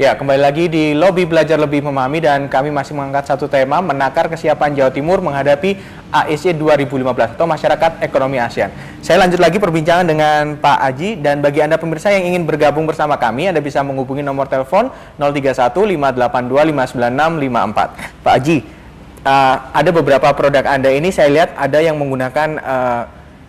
Ya, kembali lagi di Lobi Belajar Lebih Memahami dan kami masih mengangkat satu tema, menakar kesiapan Jawa Timur menghadapi AEC 2015 atau Masyarakat Ekonomi ASEAN. Saya lanjut lagi perbincangan dengan Pak Aji, dan bagi Anda pemirsa yang ingin bergabung bersama kami, Anda bisa menghubungi nomor telepon 031 582 596 54. Pak Aji, ada beberapa produk Anda ini saya lihat ada yang menggunakan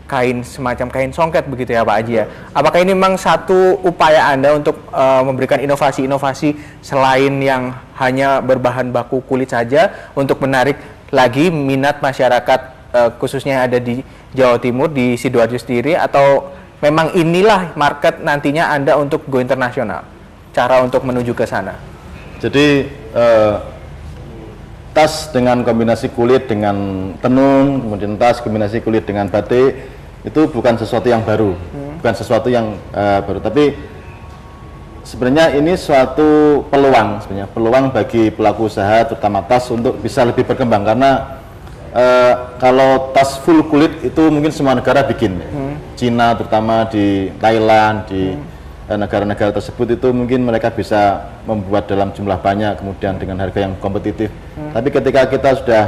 kain, semacam kain songket begitu ya Pak Aji ya. Apakah ini memang satu upaya Anda untuk memberikan inovasi-inovasi selain yang hanya berbahan baku kulit saja untuk menarik lagi minat masyarakat khususnya yang ada di Jawa Timur, di Sidoarjo sendiri, atau memang inilah market nantinya Anda untuk go internasional, cara untuk menuju ke sana? Jadi tas dengan kombinasi kulit dengan tenun, kemudian tas kombinasi kulit dengan batik, itu bukan sesuatu yang baru, bukan sesuatu yang baru, tapi sebenarnya ini suatu peluang, sebenarnya peluang bagi pelaku usaha terutama tas untuk bisa lebih berkembang, karena kalau tas full kulit itu mungkin semua negara bikin, Cina terutama, di Thailand, di negara-negara tersebut itu mungkin mereka bisa membuat dalam jumlah banyak, kemudian dengan harga yang kompetitif. Tapi ketika kita sudah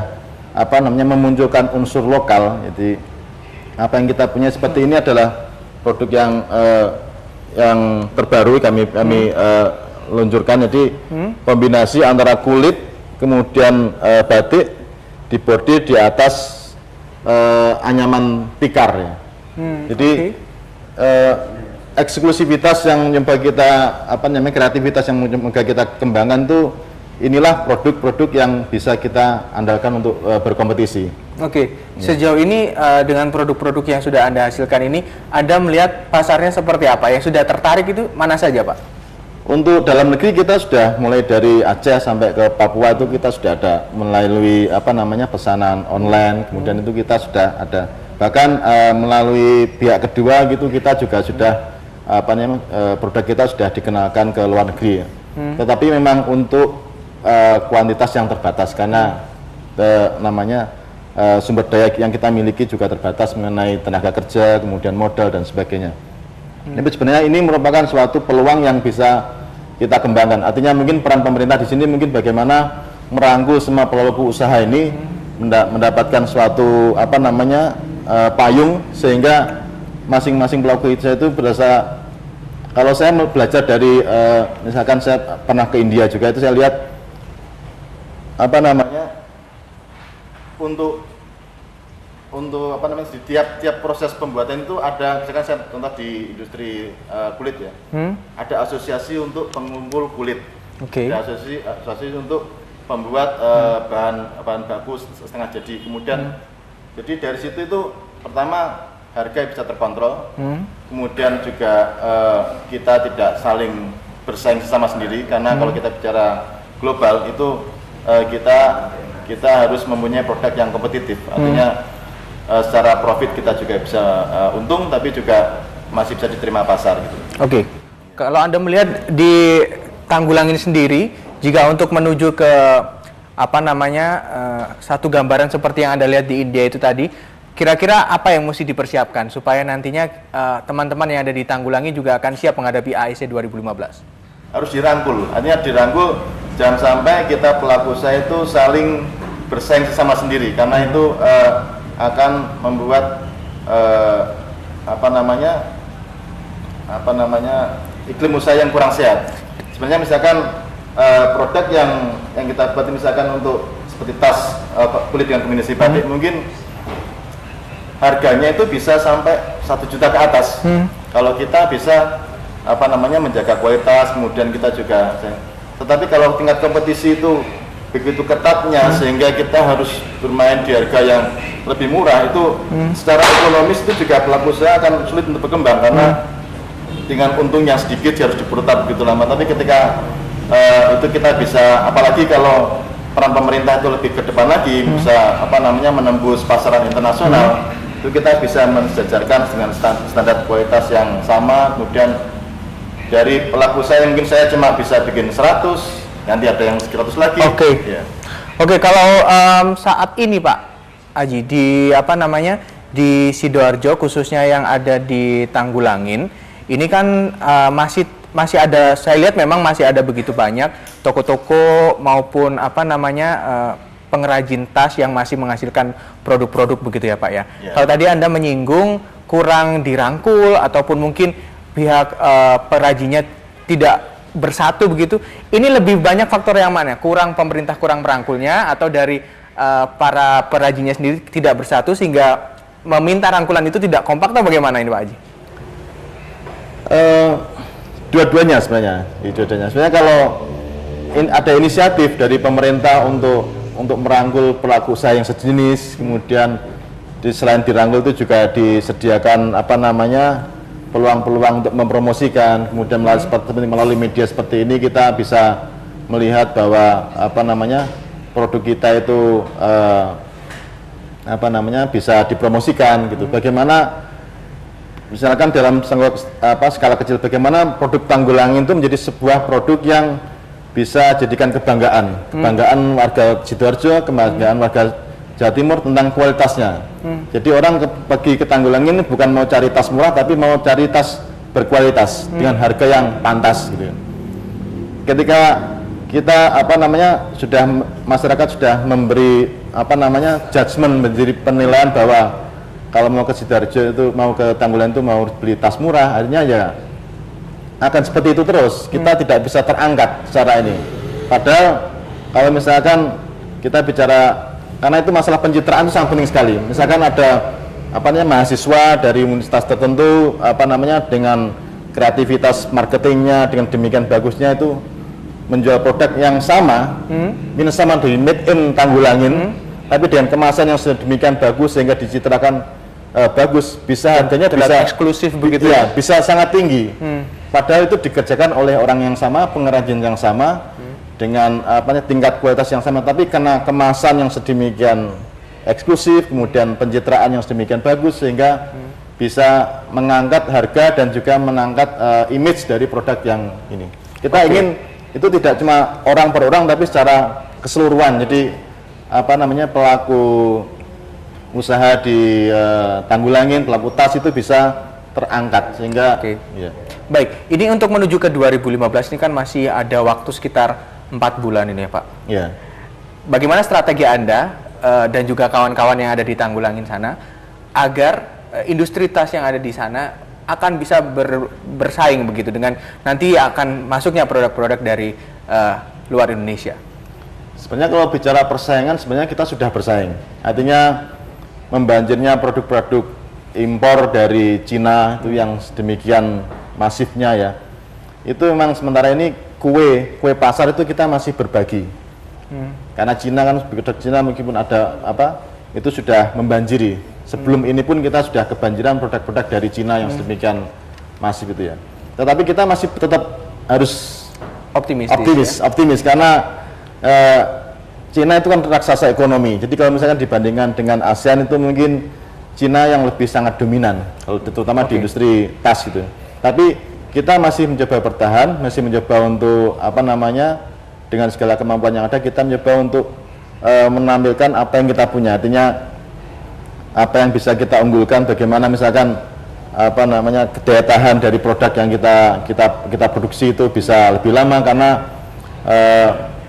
memunculkan unsur lokal, jadi apa yang kita punya seperti ini adalah produk yang terbaru kami luncurkan. Jadi kombinasi antara kulit kemudian batik dibordir di atas anyaman tikar ya. Jadi eksklusivitas yang coba kita kreativitas yang coba kita kembangkan itu, inilah produk-produk yang bisa kita andalkan untuk berkompetisi. Oke, sejauh ini dengan produk-produk yang sudah Anda hasilkan ini, Anda melihat pasarnya seperti apa? Yang sudah tertarik itu mana saja, Pak? Untuk dalam negeri kita sudah mulai dari Aceh sampai ke Papua itu kita sudah ada melalui pesanan online, kemudian itu kita sudah ada. Bahkan melalui pihak kedua gitu kita juga sudah produk kita sudah dikenalkan ke luar negeri. Tetapi memang untuk kuantitas yang terbatas karena sumber daya yang kita miliki juga terbatas mengenai tenaga kerja, kemudian modal dan sebagainya. Tapi sebenarnya ini merupakan suatu peluang yang bisa kita kembangkan. Artinya mungkin peran pemerintah di sini mungkin bagaimana merangkul semua pelaku usaha ini mendapatkan suatu payung, sehingga masing-masing pelaku usaha itu berasa. Kalau saya belajar dari misalkan saya pernah ke India juga, itu saya lihat untuk di tiap proses pembuatan itu ada, misalkan saya contoh di industri kulit ya, ada asosiasi untuk pengumpul kulit, ada asosiasi untuk pembuat bahan baku setengah jadi, kemudian jadi dari situ itu pertama harga bisa terkontrol, kemudian juga kita tidak saling bersaing sesama sendiri, karena kalau kita bicara global itu kita harus mempunyai produk yang kompetitif, artinya secara profit kita juga bisa untung, tapi juga masih bisa diterima pasar gitu. Oke. Kalau Anda melihat di Tanggulangin sendiri, jika untuk menuju ke satu gambaran seperti yang Anda lihat di India itu tadi, kira-kira apa yang mesti dipersiapkan supaya nantinya teman-teman yang ada di Tanggulangin juga akan siap menghadapi AEC 2015? Harus dirangkul, artinya dirangkul, jangan sampai kita pelaku usaha itu saling bersaing sesama sendiri, karena itu akan membuat iklim usaha yang kurang sehat. Sebenarnya misalkan produk yang kita buat misalkan untuk seperti tas kulit dengan kombinasi batik, mungkin harganya itu bisa sampai 1 juta ke atas. Kalau kita bisa menjaga kualitas, kemudian kita juga. Tetapi kalau tingkat kompetisi itu begitu ketatnya sehingga kita harus bermain di harga yang lebih murah, itu secara ekonomis itu juga pelaku usaha akan sulit untuk berkembang, karena dengan untung yang sedikit harus diputar begitu lama. Tapi ketika itu kita bisa, apalagi kalau peran pemerintah itu lebih ke depan lagi, bisa menembus pasaran internasional, itu kita bisa mensejajarkan dengan standar kualitas yang sama. Kemudian dari pelaku usaha yang mungkin saya cuma bisa bikin 100, nanti ada yang 100 lagi. Oke, kalau saat ini Pak Aji di Sidoarjo khususnya yang ada di Tanggulangin, ini kan masih masih ada, saya lihat memang masih ada begitu banyak toko-toko maupun pengrajin tas yang masih menghasilkan produk-produk begitu ya Pak ya. Kalau tadi Anda menyinggung kurang dirangkul ataupun mungkin pihak perajinnya tidak bersatu begitu, ini lebih banyak faktor yang mana? Kurang pemerintah kurang merangkulnya atau dari para perajinnya sendiri tidak bersatu sehingga meminta rangkulan itu tidak kompak atau bagaimana ini Pak Haji? Dua-duanya sebenarnya. Sebenarnya kalau ada inisiatif dari pemerintah untuk merangkul pelaku usaha yang sejenis, kemudian selain dirangkul itu juga disediakan peluang-peluang untuk mempromosikan, kemudian melalui media seperti ini kita bisa melihat bahwa produk kita itu bisa dipromosikan gitu. Bagaimana misalkan dalam skala kecil, bagaimana produk Tanggulangin itu menjadi sebuah produk yang bisa jadikan kebanggaan warga Sidoarjo, kebanggaan warga Jawa Timur tentang kualitasnya. Jadi orang pergi ke Tanggulangin bukan mau cari tas murah, tapi mau cari tas berkualitas dengan harga yang pantas gitu. Ketika kita masyarakat sudah memberi judgement, menjadi penilaian bahwa kalau mau ke Sidoarjo itu, mau ke Tanggulangin itu mau beli tas murah, akhirnya ya akan seperti itu terus. Kita tidak bisa terangkat secara ini. Padahal kalau misalkan kita bicara, karena itu masalah pencitraan itu sangat penting sekali. Misalkan ada mahasiswa dari universitas tertentu dengan kreativitas marketingnya dengan demikian bagusnya itu menjual produk yang sama, sama dari made in Tanggulangin, tapi dengan kemasan yang sedemikian bagus sehingga dicitrakan bagus, harganya bisa eksklusif begitu ya, bisa sangat tinggi. Padahal itu dikerjakan oleh orang yang sama, pengrajin yang sama, dengan tingkat kualitas yang sama, tapi karena kemasan yang sedemikian eksklusif, kemudian pencitraan yang sedemikian bagus sehingga bisa mengangkat harga dan juga mengangkat image dari produk yang ini. Kita ingin itu tidak cuma orang per orang, tapi secara keseluruhan. Jadi pelaku usaha di Tanggulangin, pelaku tas itu bisa terangkat sehingga ya. Baik, ini untuk menuju ke 2015 ini kan masih ada waktu sekitar 4 bulan ini ya Pak. Ya. Bagaimana strategi Anda dan juga kawan-kawan yang ada di Tanggulangin sana agar industri tas yang ada di sana akan bisa bersaing begitu dengan nanti akan masuknya produk-produk dari luar Indonesia? Sebenarnya kalau bicara persaingan, sebenarnya kita sudah bersaing. Artinya membanjirnya produk-produk impor dari Cina itu yang sedemikian masifnya ya. Itu memang sementara ini kue pasar itu kita masih berbagi. Karena Cina kan, produk Cina meskipun ada itu sudah membanjiri. Sebelum ini pun kita sudah kebanjiran produk-produk dari Cina yang sedemikian masif itu ya. Tetapi kita masih tetap harus optimis karena Cina itu kan raksasa ekonomi. Jadi kalau misalkan dibandingkan dengan ASEAN itu mungkin Cina yang lebih sangat dominan, kalau terutama di industri tas gitu. Tapi kita masih mencoba bertahan, masih mencoba untuk dengan segala kemampuan yang ada, kita mencoba untuk menampilkan apa yang kita punya. Artinya apa yang bisa kita unggulkan, bagaimana misalkan daya tahan dari produk yang kita produksi itu bisa lebih lama karena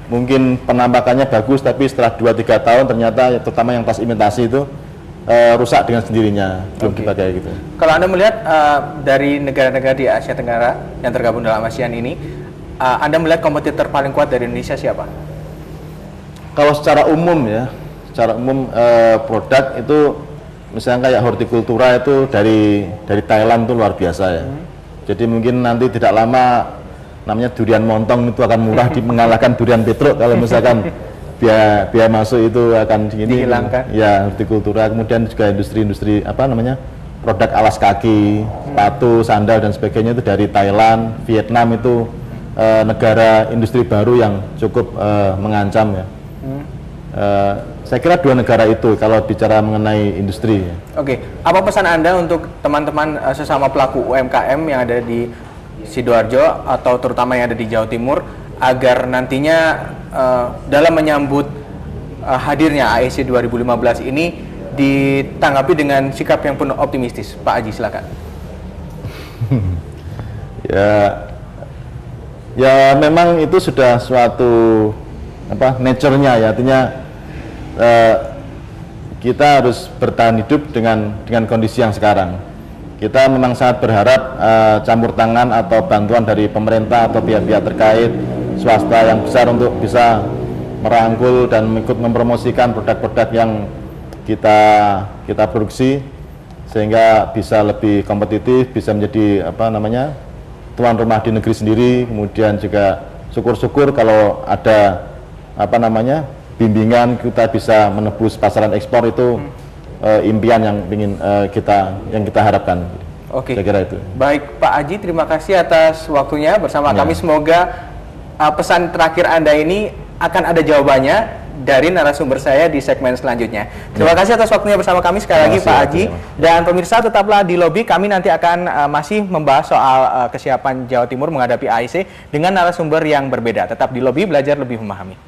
mungkin penampakannya bagus, tapi setelah 2-3 tahun ternyata terutama yang tas imitasi itu rusak dengan sendirinya, belum dipakai gitu. Kalau Anda melihat dari negara-negara di Asia Tenggara yang tergabung dalam ASEAN ini, Anda melihat kompetitor paling kuat dari Indonesia siapa? Kalau secara umum produk itu misalnya kayak hortikultura itu dari Thailand itu luar biasa ya. Jadi mungkin nanti tidak lama namanya durian montong itu akan murah mengalahkan durian petruk kalau misalkan biaya masuk itu akan dihilangkan. Ya, hortikultura, kemudian juga industri produk alas kaki, sepatu, sandal dan sebagainya itu dari Thailand, Vietnam itu negara industri baru yang cukup mengancam ya. Saya kira 2 negara itu kalau bicara mengenai industri. Oke, apa pesan Anda untuk teman-teman sesama pelaku UMKM yang ada di Sidoarjo atau terutama yang ada di Jawa Timur agar nantinya dalam menyambut hadirnya AEC 2015 ini ditanggapi dengan sikap yang penuh optimistis? Pak Haji, silakan. Ya, Ya memang itu sudah suatu nature-nya ya, artinya kita harus bertahan hidup dengan kondisi yang sekarang. Kita memang sangat berharap campur tangan atau bantuan dari pemerintah atau pihak-pihak terkait swasta yang besar untuk bisa merangkul dan ikut mempromosikan produk-produk yang kita produksi sehingga bisa lebih kompetitif, bisa menjadi tuan rumah di negeri sendiri. Kemudian juga syukur-syukur kalau ada bimbingan kita bisa menembus pasaran ekspor, itu impian yang kita harapkan. Oke. Saya kira itu. Baik Pak Aji, terima kasih atas waktunya bersama Ya. kami. Semoga pesan terakhir Anda ini akan ada jawabannya dari narasumber saya di segmen selanjutnya. Terima kasih atas waktunya bersama kami sekali lagi Terima Pak kasih, Aji. Mas. Dan pemirsa tetaplah di Lobi, kami nanti akan masih membahas soal kesiapan Jawa Timur menghadapi AIC dengan narasumber yang berbeda. Tetap di Lobi, belajar lebih memahami.